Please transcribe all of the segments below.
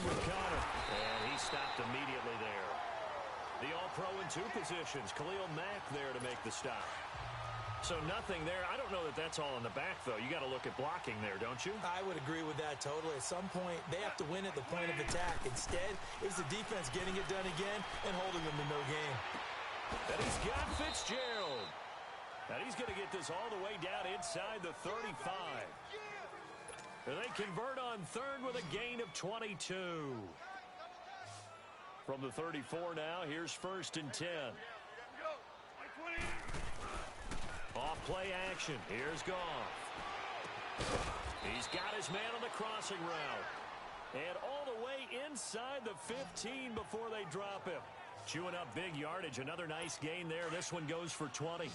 with Connor. And he stopped immediately there. The All-Pro in two positions. Khalil Mack there to make the stop. So nothing there. I don't know that that's all in the back, though. You got to look at blocking there, don't you? I would agree with that totally. At some point, they have to win at the point of attack. Instead, it's the defense getting it done again and holding them to no gain. And he's got Fitzgerald. And he's going to get this all the way down inside the 35. And they convert on third with a gain of 22. From the 34 now, here's 1st and 10. Off play action. Here's Goff. He's got his man on the crossing route. And all the way inside the 15 before they drop him. Chewing up big yardage. Another nice gain there. This one goes for 20.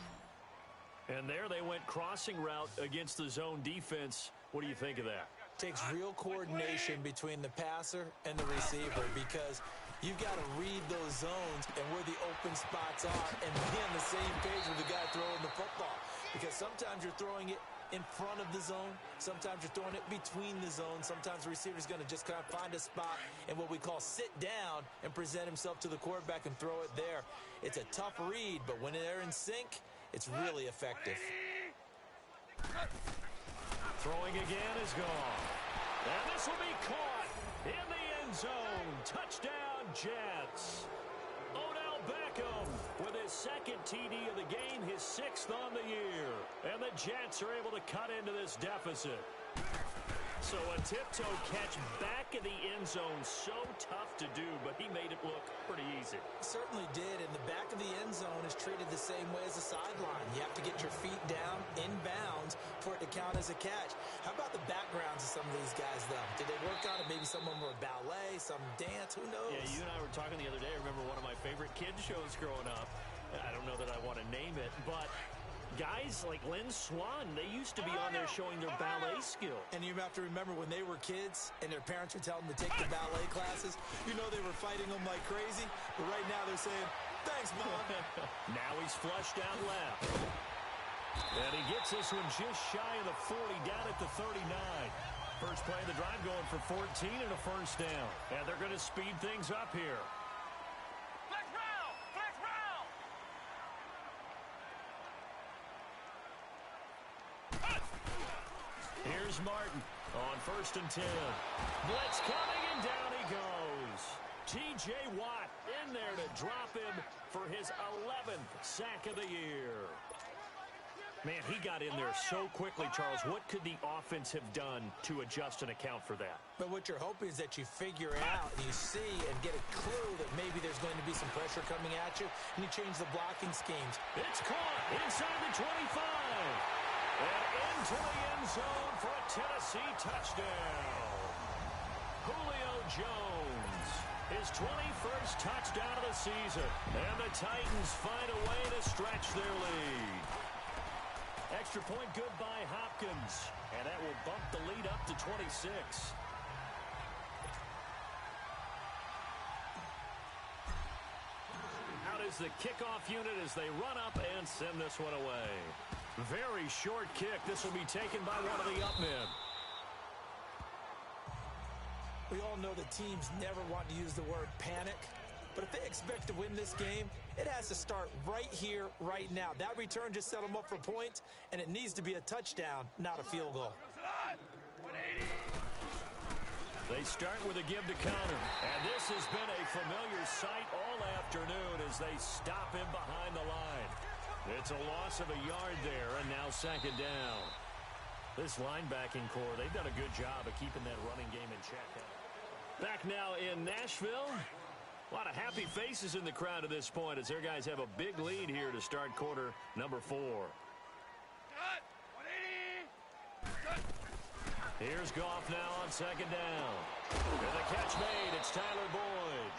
And there they went crossing route against the zone defense. What do you think of that? Takes real coordination between the passer and the receiver because you've got to read those zones and where the open spots are and be on the same page with the guy throwing the football. Because sometimes you're throwing it in front of the zone. Sometimes you're throwing it between the zones. Sometimes the receiver's going to just kind of find a spot and what we call sit down and present himself to the quarterback and throw it there. It's a tough read, but when they're in sync, it's really effective. Throwing again is gone. And this will be caught in the end zone. Touchdown, Jets. Odell Beckham with his second TD of the game, his 6th on the year. And the Jets are able to cut into this deficit. So a tiptoe catch back in the end zone, so tough to do, but he made it look pretty easy. Certainly did, and the back of the end zone is treated the same way as the sideline. You have to get your feet down in bounds for it to count as a catch. How about the backgrounds of some of these guys, though? Did they work on it? Maybe some of them were ballet, some dance, who knows? Yeah, you and I were talking the other day. I remember one of my favorite kids shows growing up. I don't know that I want to name it, but guys like Lynn Swan, they used to be on there showing their ballet skill. And you have to remember when they were kids and their parents would tell them to take the ballet classes, you know they were fighting them like crazy. But right now they're saying, thanks, Mom. Now he's flushed out left. And he gets this one just shy of the 40, down at the 39. First play of the drive going for 14 and a first down. And they're going to speed things up here. Here's Martin on 1st and 10. Blitz coming, and down he goes. T.J. Watt in there to drop him for his 11th sack of the year. Man, he got in there so quickly, Charles. What could the offense have done to adjust and account for that? But what you're hoping is that you figure out, and you see and get a clue that maybe there's going to be some pressure coming at you, and you change the blocking schemes. It's caught inside the 25. And into the end zone for a Tennessee touchdown. Julio Jones, his 21st touchdown of the season. And the Titans find a way to stretch their lead. Extra point good by Hopkins. And that will bump the lead up to 26. Out is the kickoff unit as they run up and send this one away. Very short kick. This will be taken by one of the up men. We all know that teams never want to use the word panic. But if they expect to win this game, it has to start right here, right now. That return just set them up for points, and it needs to be a touchdown, not a field goal. They start with a give to Connor. And this has been a familiar sight all afternoon as they stop him behind the line. It's a loss of a yard there, and now 2nd down. This linebacking core, they've done a good job of keeping that running game in check. Back now in Nashville. A lot of happy faces in the crowd at this point as their guys have a big lead here to start quarter number 4. Here's Goff now on 2nd down. And the catch made. It's Tyler Boyd.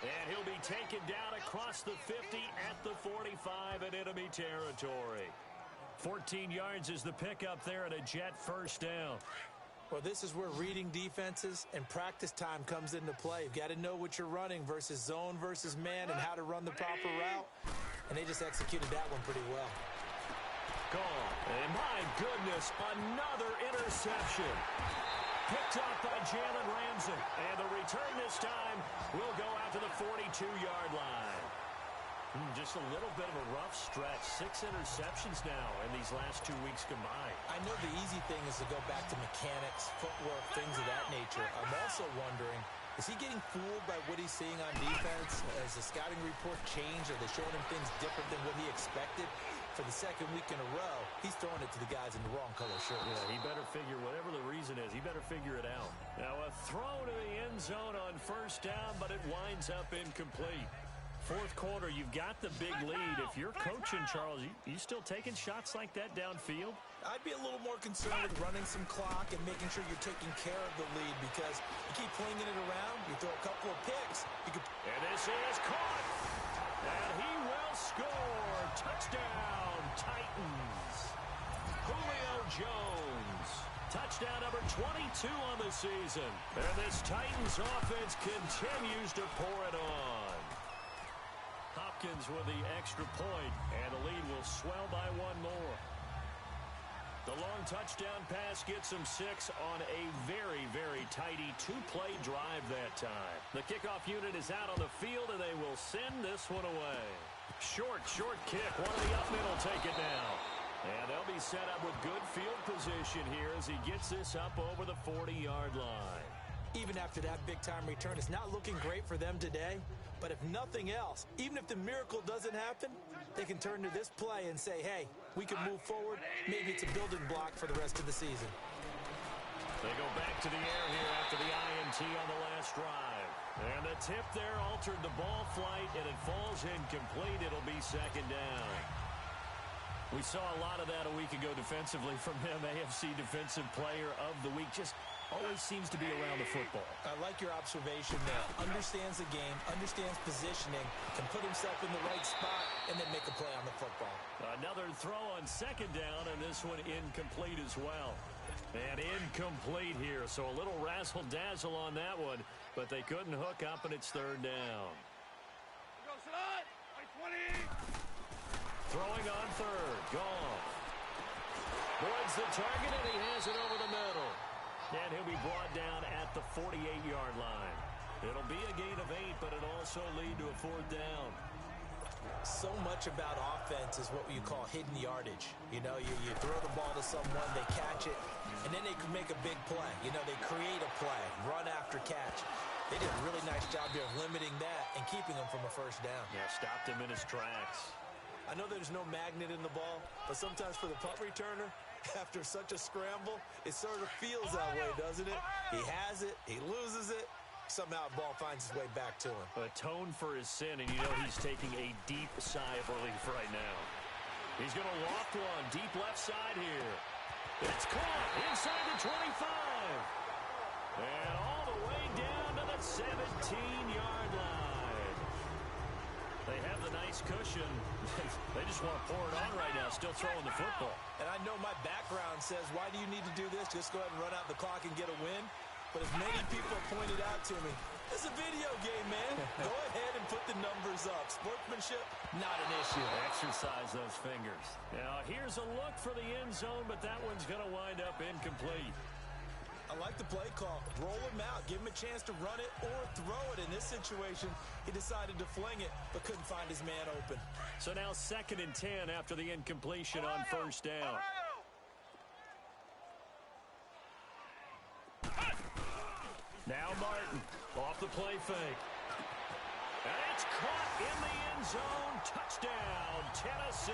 And he'll be taken down across the 50 at the 45 in enemy territory. 14 yards is the pickup there and a Jet first down. Well, this is where reading defenses and practice time comes into play. You've got to know what you're running versus zone versus man and how to run the proper route. And they just executed that one pretty well. Gone. And my goodness, another interception. picked up by Jalen Ramsey. And the return this time will go out to the 42-yard line. Just a little bit of a rough stretch. 6 interceptions now in these last 2 weeks combined. I know the easy thing is to go back to mechanics, footwork, things of that nature. I'm also wondering, is he getting fooled by what he's seeing on defense? Has the scouting report changed? Are they showing him things different than what he expected? For the second week in a row, he's throwing it to the guys in the wrong color shirts. Yeah, he better figure, whatever the reason is, he better figure it out. Now a throw to the end zone on first down, but it winds up incomplete. Fourth quarter, you've got the big lead. If you're coaching, Charles, you still taking shots like that downfield? I'd be a little more concerned with running some clock and making sure you're taking care of the lead, because you keep flinging it around, you throw a couple of picks. And this is caught. And he will score. Touchdown, Titans. Julio Jones. Touchdown number 22 on the season. And this Titans offense continues to pour it on. Hopkins with the extra point, and the lead will swell by one more. The long touchdown pass gets him 6 on a very, very tidy 2-play drive that time. The kickoff unit is out on the field, and they will send this one away. Short kick. One of the up middle take it now. And they'll be set up with good field position here as he gets this up over the 40-yard line. Even after that big-time return, it's not looking great for them today. But if nothing else, even if the miracle doesn't happen, they can turn to this play and say, hey, we can move forward. Maybe it's a building block for the rest of the season. They go back to the air here after the INT on the last drive. And the tip there altered the ball flight, and it falls incomplete. It'll be second down. We saw a lot of that a week ago defensively from him. AFC Defensive Player of the Week. Just always seems to be around the football. I like your observation there. Understands the game, understands positioning, can put himself in the right spot, and then make a play on the football. Another throw on second down, and this one incomplete as well. And incomplete here, so a little razzle-dazzle on that one, but they couldn't hook up, and it's third down. Throwing on third, Goff. Boyd's the target, and he has it over the middle. And he'll be brought down at the 48-yard line. It'll be a gain of 8, but it'll also lead to a fourth down. So much about offense is what you call hidden yardage. You know, you throw the ball to someone, they catch it, and then they can make a big play. You know, they create a play, run after catch. They did a really nice job here of limiting that and keeping him from a first down. Yeah, stopped him in his tracks. I know there's no magnet in the ball, but sometimes for the punt returner, after such a scramble, it sort of feels that way, doesn't it? He has it, he loses it, somehow the ball finds its way back to him. Atone for his sin, and you know he's taking a deep sigh of relief right now. He's going to loft one, deep left side here. It's caught inside the 25. And all the way down to the 17-yard line. They have the nice cushion. They just want to pour it on right now, still throwing the football. And I know my background says, why do you need to do this? Just go ahead and run out the clock and get a win. But as many people have pointed out to me, it's a video game, man. Go ahead and put the numbers up. Sportsmanship, not an issue. Exercise those fingers. Now, here's a look for the end zone, but that one's going to wind up incomplete. I like the play call. Roll him out. Give him a chance to run it or throw it. In this situation, he decided to fling it, but couldn't find his man open. So now 2nd and 10 after the incompletion on first down. Now Martin off the play fake. And it's caught in the end zone. Touchdown, Tennessee.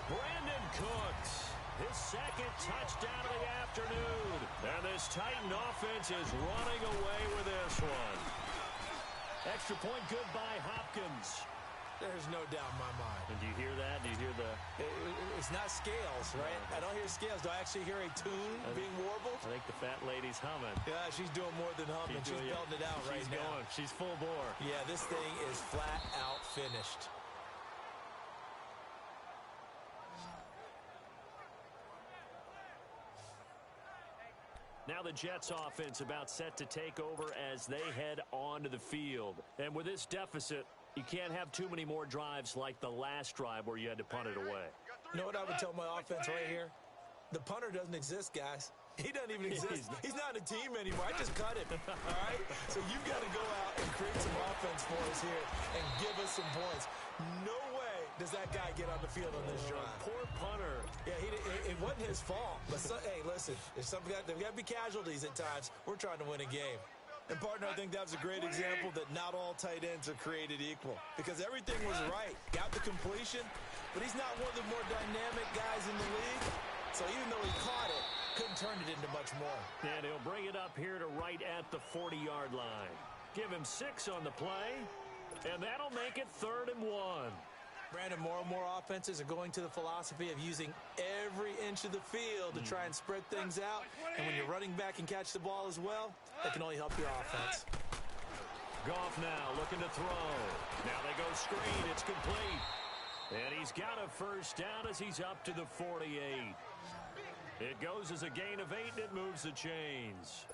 Brandon Cooks. His 2nd touchdown of the afternoon. And this Titan offense is running away with this one. Extra point good by Hopkins. There's no doubt in my mind. And do you hear that? Do you hear the... It's not scales, right? I don't hear scales. Do I actually hear a tune being warbled? I think the fat lady's humming. Yeah, she's doing more than humming. She's belting it out right now. She's full bore. Yeah, this thing is flat out finished. Now the Jets offense about set to take over as they head onto the field. And with this deficit, you can't have too many more drives like the last drive where you had to punt it away. You know what I would tell my offense right here? The punter doesn't exist, guys. He doesn't even exist. He's not a team anymore. I just cut him, all right? So you've got to go out and create some offense for us here and give us some points. No way does that guy get on the field on this drive. Poor punter. Yeah, it wasn't his fault. But, hey, listen, there's got to be casualties at times. We're trying to win a game. And, partner, I think that was a great example that not all tight ends are created equal because everything was right. Got the completion, but he's not one of the more dynamic guys in the league. So even though he caught it, couldn't turn it into much more. And he'll bring it up here to right at the 40-yard line. Give him 6 on the play, and that'll make it 3rd and 1. Brandon, more and more offenses are going to the philosophy of using every inch of the field to try and spread things out. And when you're running back and catch the ball as well, that can only help your offense. Goff now looking to throw. Now they go screen. It's complete. And he's got a first down as he's up to the 48. It goes as a gain of 8, and it moves the chains.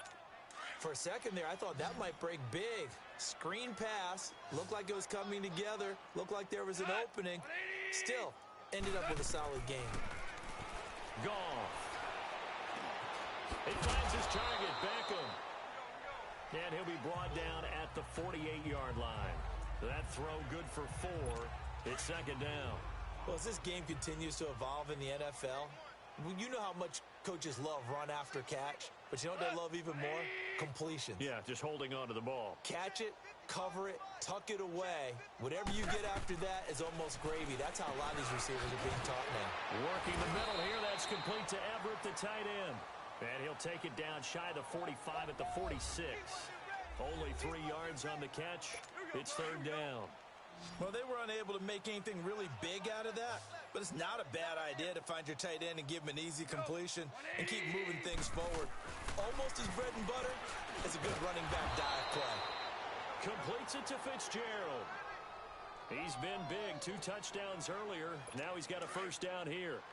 For a second there, I thought that might break big. Screen pass. Looked like it was coming together. Looked like there was an opening. Still, ended up with a solid game. Goff. He finds his target, Beckham. And he'll be brought down at the 48-yard line. That throw good for 4. It's 2nd down. Well, as this game continues to evolve in the NFL, you know how much coaches love run after catch, but you know what they love even more? Completions. Yeah, just holding on to the ball. Catch it, cover it, tuck it away. Whatever you get after that is almost gravy. That's how a lot of these receivers are being taught now. Working the middle here. That's complete to Everett, the tight end. And he'll take it down shy of the 45 at the 46. Only 3 yards on the catch. It's 3rd down. Well, they were unable to make anything really big out of that, but it's not a bad idea to find your tight end and give him an easy completion and keep moving things forward. Almost as bread and butter as a good running back dive play. Completes it to Fitzgerald. He's been big. 2 touchdowns earlier. Now he's got a first down here.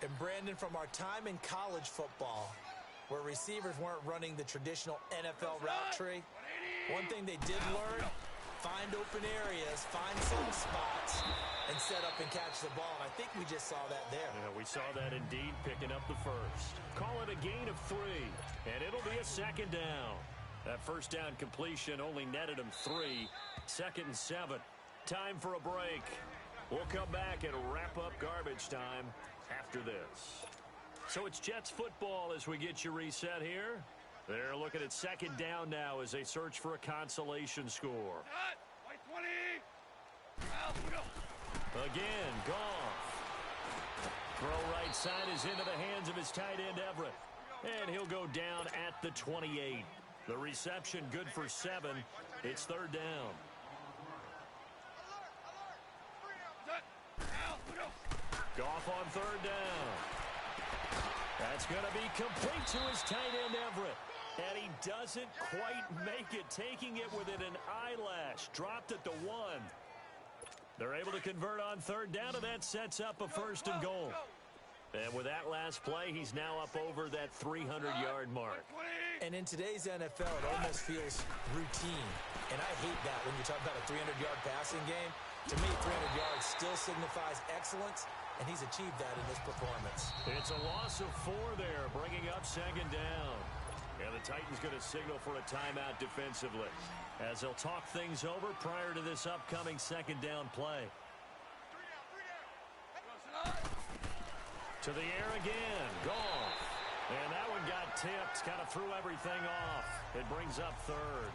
And, Brandon, from our time in college football, where receivers weren't running the traditional NFL route tree, one thing they did learn, find open areas, find some spots, and set up and catch the ball. And I think we just saw that there. Yeah, we saw that indeed, picking up the first. Call it a gain of 3, and it'll be a 2nd down. That first down completion only netted him 3. 2nd and 7. Time for a break. We'll come back and wrap up garbage time after this. So it's Jets football as we get you reset here. They're looking at 2nd down now as they search for a consolation score. Again, Goff. Throw right side is into the hands of his tight end, Everett. And he'll go down at the 28. The reception good for 7. It's 3rd down. Goff on 3rd down. That's going to be complete to his tight end, Everett. And he doesn't quite make it, taking it within an eyelash. Dropped at the 1. They're able to convert on 3rd down, and that sets up a 1st and goal. And with that last play, he's now up over that 300-yard mark. And in today's NFL, it almost feels routine. And I hate that when you talk about a 300-yard passing game. To me, 300 yards still signifies excellence, and he's achieved that in this performance. It's a loss of 4 there, bringing up 2nd down. And the Titans going to signal for a timeout defensively as they'll talk things over prior to this upcoming 2nd down play. To the air again. Goff. And that one got tipped. Kind of threw everything off. It brings up 3rd.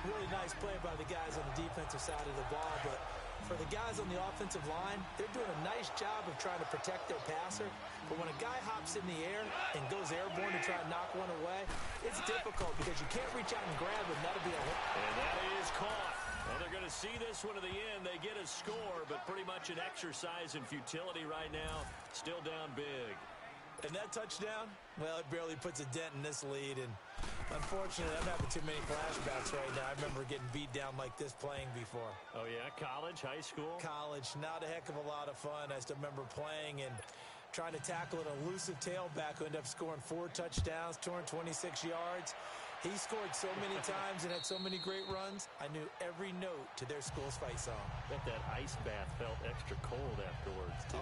Really nice play by the guys on the defensive side of the ball, but for the guys on the offensive line, they're doing a nice job of trying to protect their passer. But when a guy hops in the air and goes airborne to try and knock one away, it's difficult because you can't reach out and grab it. That'll be a hit. And that is caught. Well, they're going to see this one to the end. They get a score, but pretty much an exercise in futility right now. Still down big. And that touchdown, well, it barely puts a dent in this lead. And unfortunately, I'm having too many flashbacks right now. I remember getting beat down like this playing before. Oh, yeah? College, high school? College. Not a heck of a lot of fun. I still remember playing and trying to tackle an elusive tailback who ended up scoring 4 touchdowns, 226 yards. He scored so many times and had so many great runs, I knew every note to their school's fight song. Bet that ice bath felt extra cold afterwards, too.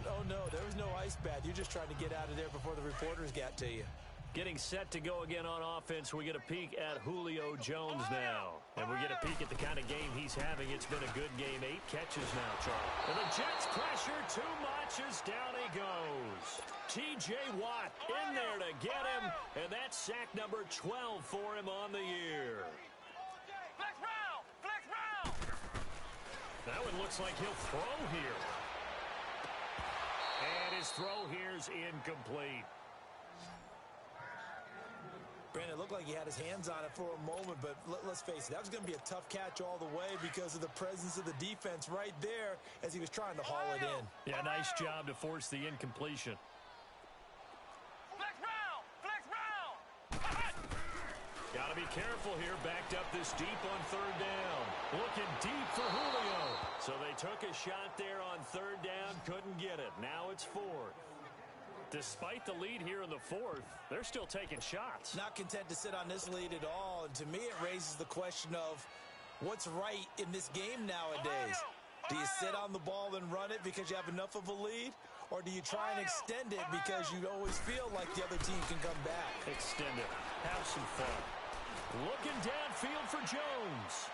Oh, no, there was no ice bath. You're just trying to get out of there before the reporters got to you. Getting set to go again on offense, we get a peek at Julio Jones now. And we get a peek at the kind of game he's having. It's been a good game. 8 catches now, Charlie. And the Jets pressure too much as down he goes. T.J. Watt in there to get him. And that's sack number 12 for him on the year. Flex round! Flex round! That one looks like he'll throw here. And his throw here's incomplete. Brandon, it looked like he had his hands on it for a moment, but let's face it, that was going to be a tough catch all the way because of the presence of the defense right there as he was trying to haul it in. Yeah, nice job to force the incompletion. Flex round! Flex round! Got to be careful here, backed up this deep on third down. Looking deep for Julio. So they took a shot there on third down, couldn't get it. Now it's fourth. Despite the lead here in the fourth, they're still taking shots. Not content to sit on this lead at all, and to me it raises the question of what's right in this game nowadays. Do you sit on the ball and run it because you have enough of a lead, or do you try and extend it because you always feel like the other team can come back? Extend it. Have some fun. Looking downfield for Jones.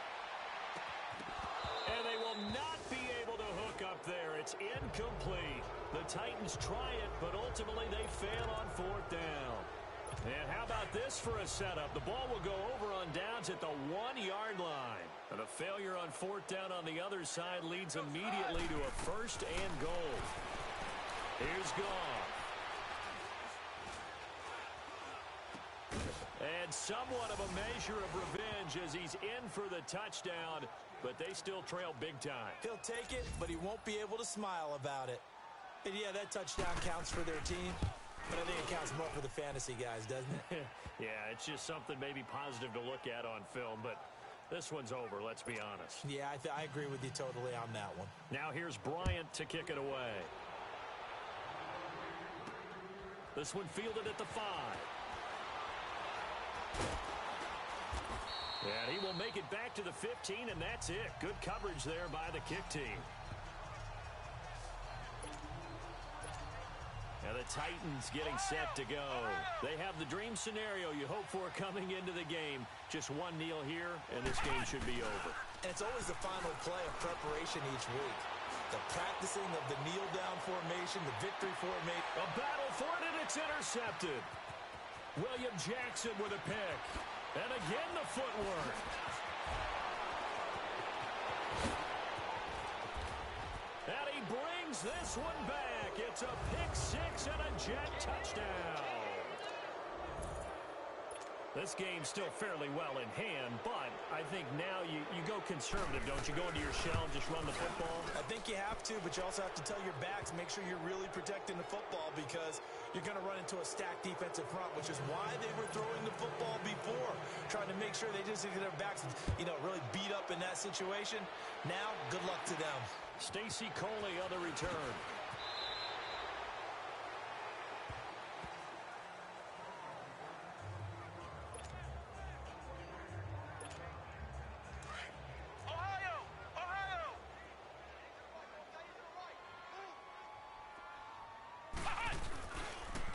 And they will not be able to hook up there. It's incomplete. The Titans try it, but ultimately they fail on fourth down. And how about this for a setup? The ball will go over on downs at the 1-yard line. And a failure on fourth down on the other side leads immediately to a first and goal. Here's Goff. And somewhat of a measure of revenge as he's in for the touchdown, but they still trail big time. He'll take it, but he won't be able to smile about it. And yeah, that touchdown counts for their team, but I think it counts more for the fantasy guys, doesn't it? Yeah, it's just something maybe positive to look at on film, but this one's over, let's be honest. Yeah, I agree with you totally on that one. Now here's Bryant to kick it away. This one fielded at the 5. And he will make it back to the 15, and that's it. Good coverage there by the kick team. And the Titans getting set to go. They have the dream scenario you hope for coming into the game. Just one kneel here, and this game should be over. And it's always the final play of preparation each week. The practicing of the kneel-down formation, the victory formation. A battle for it, and it's intercepted. William Jackson with a pick. And again, the footwork. And he brings this one back. It's a pick-6 and a Jet touchdown. This game's still fairly well in hand, but I think now you go conservative, don't you? Go into your shell and just run the football? I think you have to, but you also have to tell your backs, make sure you're really protecting the football because you're going to run into a stacked defensive front, which is why they were throwing the football before, trying to make sure they just get their backs, really beat up in that situation. Now, good luck to them. Stacy Coley on the return.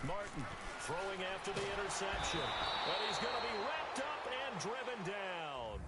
Martin throwing after the interception. But he's going to be wrapped up and driven down.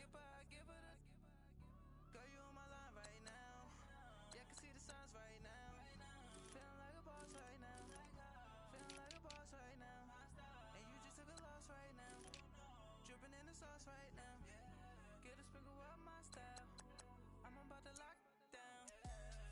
it, but I give it a. Girl, you on my line right now. Yeah, I can see the signs right now. Feeling like a boss right now. Feeling like a boss right now. And you just took a loss right now. Dripping in the sauce right now. Get a sprinkle up my style. I'm about to lock down.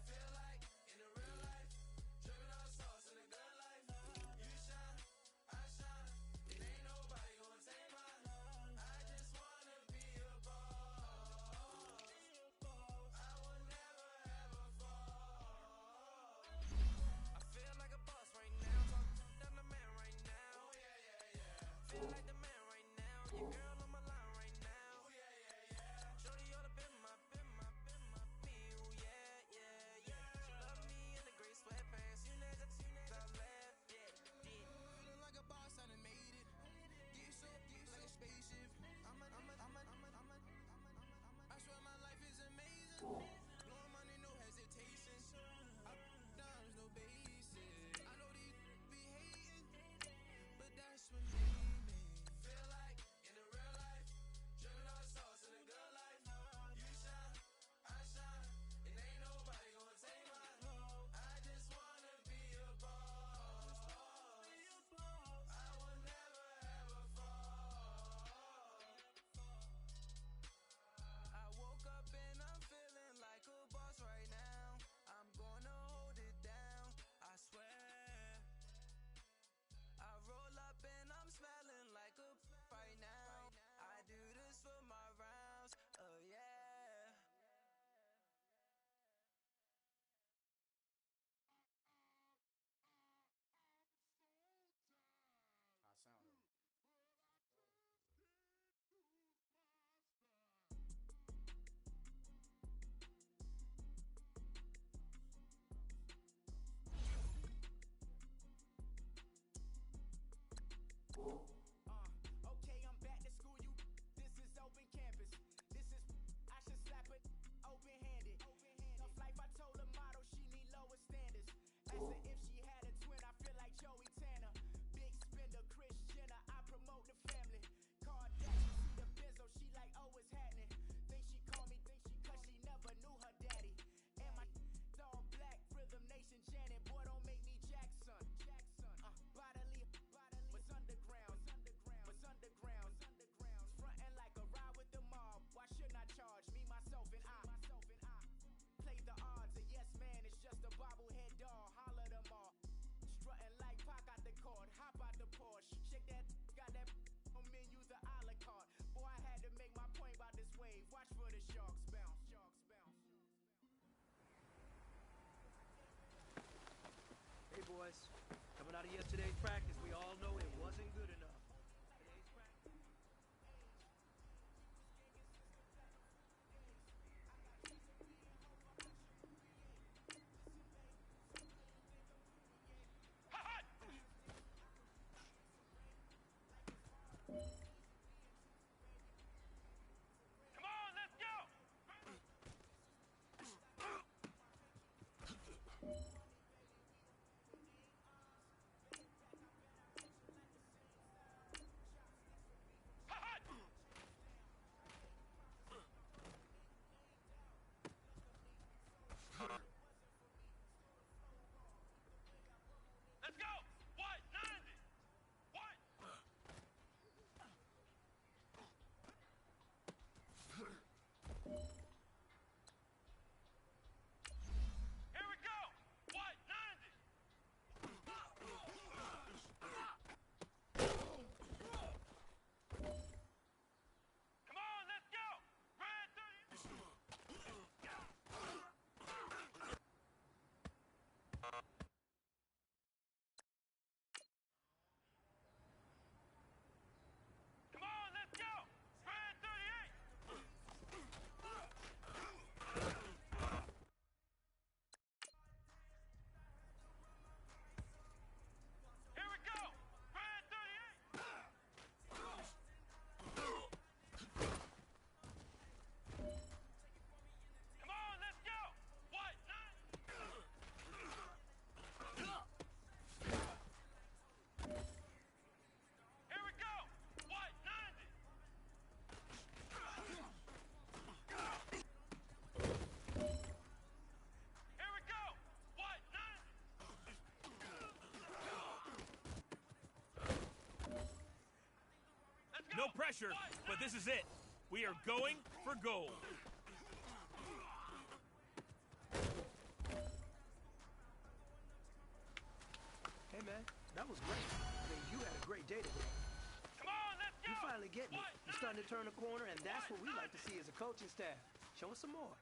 Feel like in the real life, dripping on sauce in the good life. You shine, I shine. It ain't nobody gonna take my love. I just wanna be a boss. I will never ever fall. I feel like a boss right now. I'm the man right now. Oh yeah, yeah, yeah. Feel like the man right now. Your girl on my line right now. Oh yeah, yeah, yeah. Shorty all up in my me. Oh yeah, yeah, yeah. She love me in the gray sweatpants. You never I left. Yeah, yeah. Feeling like a boss, I done made it. Get so like a spaceship. I swear my life is amazing. Blowing money, no hesitation. Up, downs, no basic. I know these be hating, but that's what made me. Feel like in the real life, dripping on sauce in the good life. You shine, I shine, and ain't nobody gonna take my love. I just wanna be a boss. I will never ever fall. I woke up and I'm feeling like a boss right now. I'm gonna hold it down, I swear. I roll up and I'm smelling like a right now. I do this for my rounds, oh yeah. I sound it. Okay, I'm back to school, you. This is open campus. This is, I should slap it open-handed. Tough life, I told her motto, she need lower standards. Ask her if she had a twin, I feel like Joey Tanner. Big spender, Kris Jenner, I promote the family. Kardashian, see the Benzo, she like, oh, it's happening. Think she called me, cause she never knew her daddy. And my all black, Rhythm Nation, Janet, boy, don't make me Jackson. Bodily, was underground. Frontin' like a ride with the mob. Why shouldn't I charge me, myself, and I? Play the odds, a yes man is just a bobblehead doll. Holler them all. Strutting like Pac out the court, hop out the Porsche. Shake that, got that on menu, the a la carte. Boy, I had to make my point about this wave. Watch for the sharks bounce. Hey boys, coming out of yesterday's practice, we all know it wasn't good enough. Today's practice. Come on, let's go! No pressure, but this is it. We are going for gold. Hey, man, that was great. I mean, you had a great day today. Come on, let's go! You're finally getting it. You're starting to turn the corner, and that's what we like to see as a coaching staff. Show us some more.